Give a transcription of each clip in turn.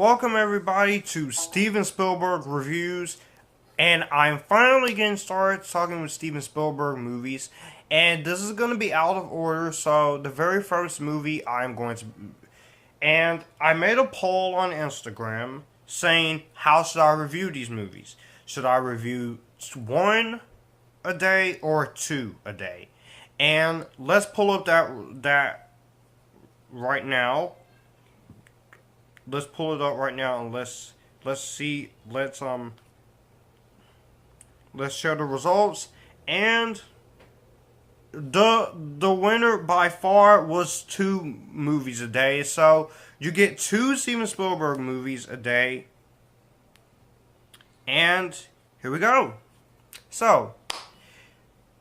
Welcome everybody to Steven Spielberg Reviews, and I'm finally getting started talking with Steven Spielberg movies, and this is going to be out of order. So the very first movie and I made a poll on Instagram saying, how should I review these movies? Should I review one a day or two a day? And let's pull up that right now. Let's pull it up right now and let's see. Let's share the results. And the winner by far was 2 movies a day. So you get 2 Steven Spielberg movies a day. And here we go. So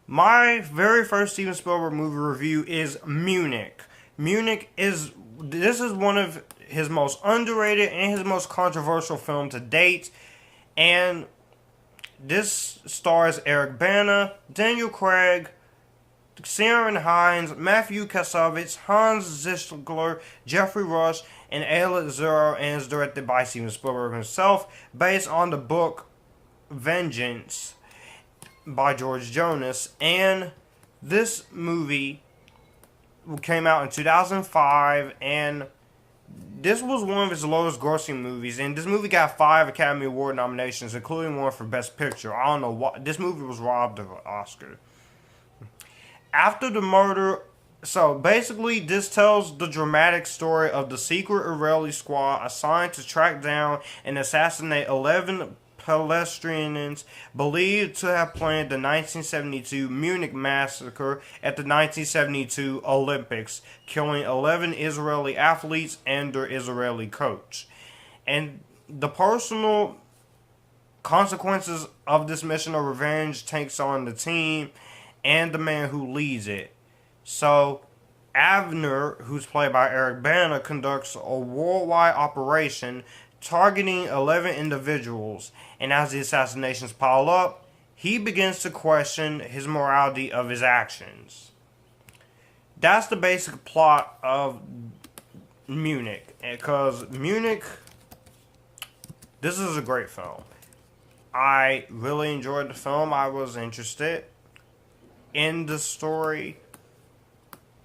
my very first Steven Spielberg movie review is Munich. This is one of his most underrated and his most controversial film to date. And this stars Eric Bana, Daniel Craig, Ciaran Hinds, Mathieu Kassovitz, Hans Zischler, Geoffrey, Roth, and Ayelet, Zurer, and is directed by Steven Spielberg himself, based on the book Vengeance by Jonas. And this movie came out in 2005, and this was one of his lowest grossing movies, and this movie got 5 Academy Award nominations, including one for Best Picture. I don't know why. This movie was robbed of an Oscar. After the murder, so basically this tells the dramatic story of the secret Israeli squad assigned to track down and assassinate 11 Palestinians believed to have planned the 1972 Munich massacre at the 1972 Olympics, killing 11 Israeli athletes and their Israeli coach. And the personal consequences of this mission of revenge takes on the team and the man who leads it. So Avner, who's played by Eric Bana, conducts a worldwide operation targeting 11 individuals, and as the assassinations pile up, he begins to question his morality of his actions. That's the basic plot of Munich, because Munich, this is a great film. I really enjoyed the film. I was interested in the story.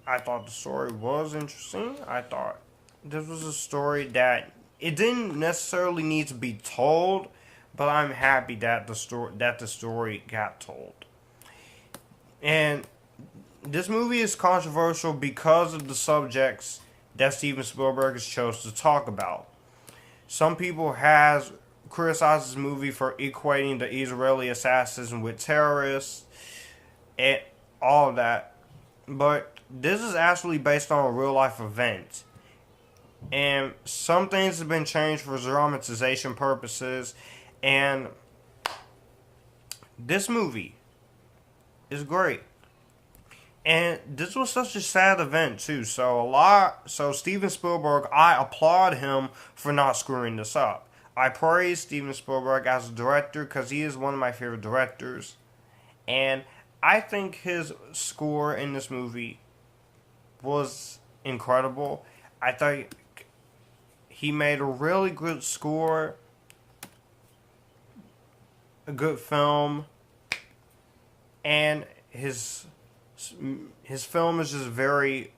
I thought the story was interesting. I thought this was a story that it didn't necessarily need to be told, but I'm happy that the story got told. And this movie is controversial because of the subjects that Steven Spielberg has chosen to talk about. Some people has criticized this movie for equating the Israeli assassins with terrorists and all of that, but this is actually based on a real life event. And some things have been changed for dramatization purposes. And this movie is great. And this was such a sad event too. So Steven Spielberg, I applaud him for not screwing this up. I praise Steven Spielberg as a director because he is one of my favorite directors. And I think his score in this movie was incredible. I thought he made a really good score, a good film, and his film is just very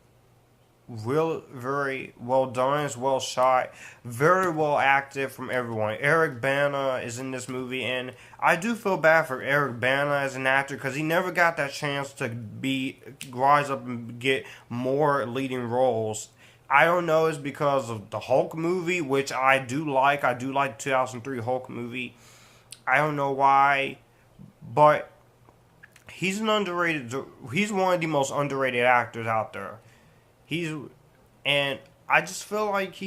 well done. It's well shot, very well acted from everyone. Eric Bana is in this movie, and I do feel bad for Eric Bana as an actor because he never got that chance to rise up and get more leading roles. I don't know, it's because of the Hulk movie, which I do like. I do like the 2003 Hulk movie. I don't know why, but he's one of the most underrated actors out there. And I just feel like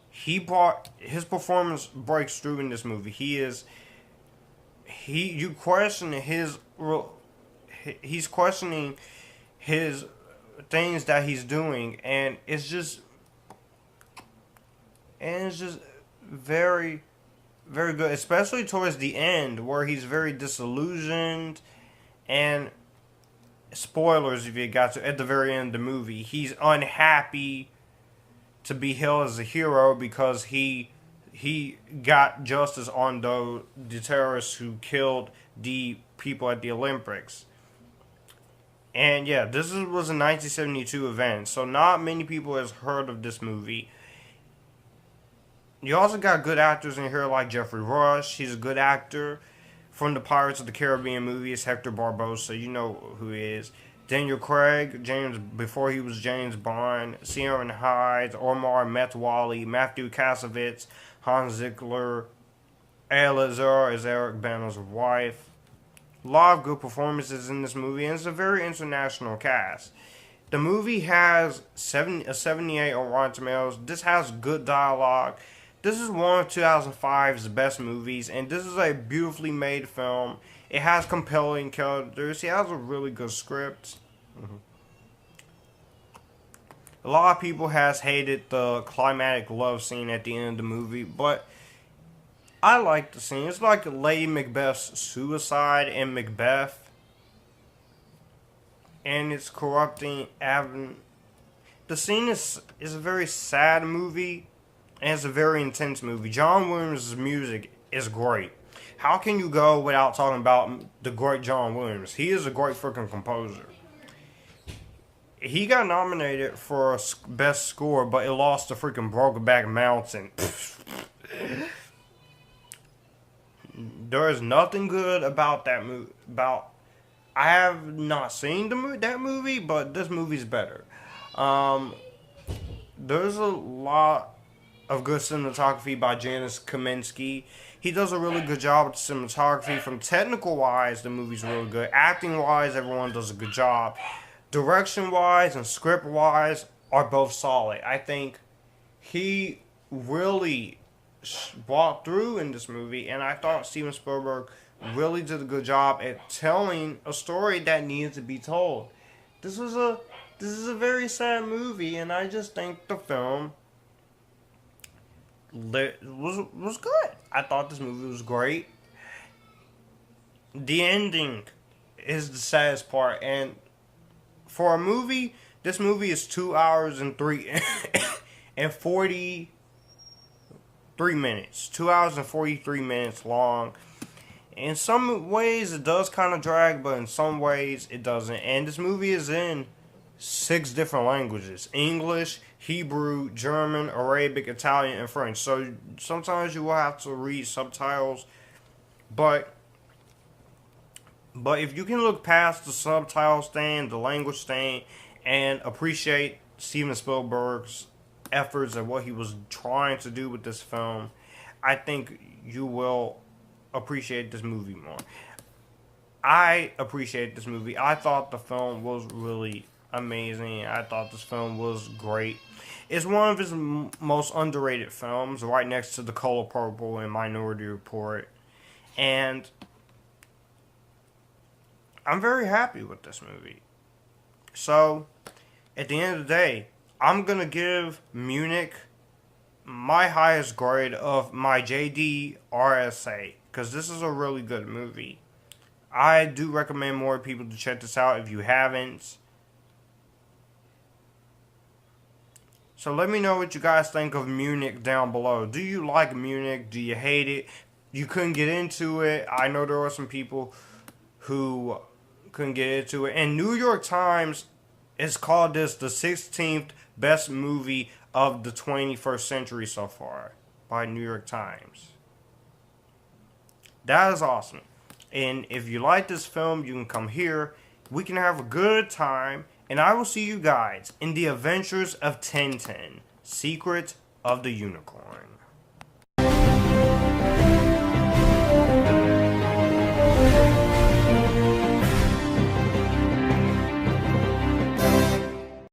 his performance breaks through in this movie. You question he's questioning his things that he's doing, and it's just very, very good, especially towards the end where he's very disillusioned. And spoilers if you got to, at the very end of the movie, he's unhappy to be hailed as a hero because he got justice on the terrorists who killed the people at the Olympics. And yeah, this was a 1972 event, so not many people has heard of this movie. You also got good actors in here like Geoffrey Rush. He's a good actor from the Pirates of the Caribbean movies. Hector Barbosa, you know who he is. Daniel Craig, James before he was James Bond. Ciaran Hinds, Omar Metwally, Mathieu Kassovitz, Hans Zischler. Ayelet is Eric Bana's wife. A lot of good performances in this movie, and it's a very international cast. The movie has a 78 on Rotten Tomatoes. This has good dialogue. This is one of 2005's best movies, and this is a beautifully made film. It has compelling characters. It has a really good script. A lot of people has hated the climatic love scene at the end of the movie, but I like the scene. It's like Lady Macbeth's suicide in Macbeth, and it's corrupting Avon. The scene is a very sad movie, and it's a very intense movie. John Williams' music is great. How can you go without talking about the great John Williams? He is a great freaking composer. He got nominated for Best Score, but it lost to freaking Brokeback Mountain. There is nothing good about that movie. I have not seen that movie, but this movie's better. There's a lot of good cinematography by Janusz Kaminski. He does a really good job with the cinematography. From technical wise, the movie's really good. Acting wise, everyone does a good job. Direction wise and script wise are both solid. I think he really brought through in this movie, and I thought Steven Spielberg really did a good job at telling a story that needs to be told. This is a very sad movie, and I just think the film was good. I thought this movie was great. The ending is the saddest part, and for a movie, this movie is 2 hours and 43 minutes. 2 hours and 43 minutes long. In some ways, it does kind of drag, but in some ways, it doesn't. And this movie is in 6 different languages: English, Hebrew, German, Arabic, Italian, and French. So sometimes you will have to read subtitles, but if you can look past the subtitles thing, the language thing, and appreciate Steven Spielberg's efforts and what he was trying to do with this film, I think you will appreciate this movie more. I appreciate this movie. I thought the film was really amazing. I thought this film was great. It's one of his most underrated films, right next to The Color Purple and Minority Report. And I'm very happy with this movie. So, at the end of the day, I'm going to give Munich my highest grade of my JD RSA, because this is a really good movie. I do recommend more people to check this out if you haven't. So let me know what you guys think of Munich down below. Do you like Munich? Do you hate it? You couldn't get into it. I know there are some people who couldn't get into it. And New York Times has called this the 16th best movie of the 21st century so far by New York Times. That is awesome. And if you like this film, you can come here. We can have a good time. And I will see you guys in the Adventures of Tintin, Secret of the Unicorn.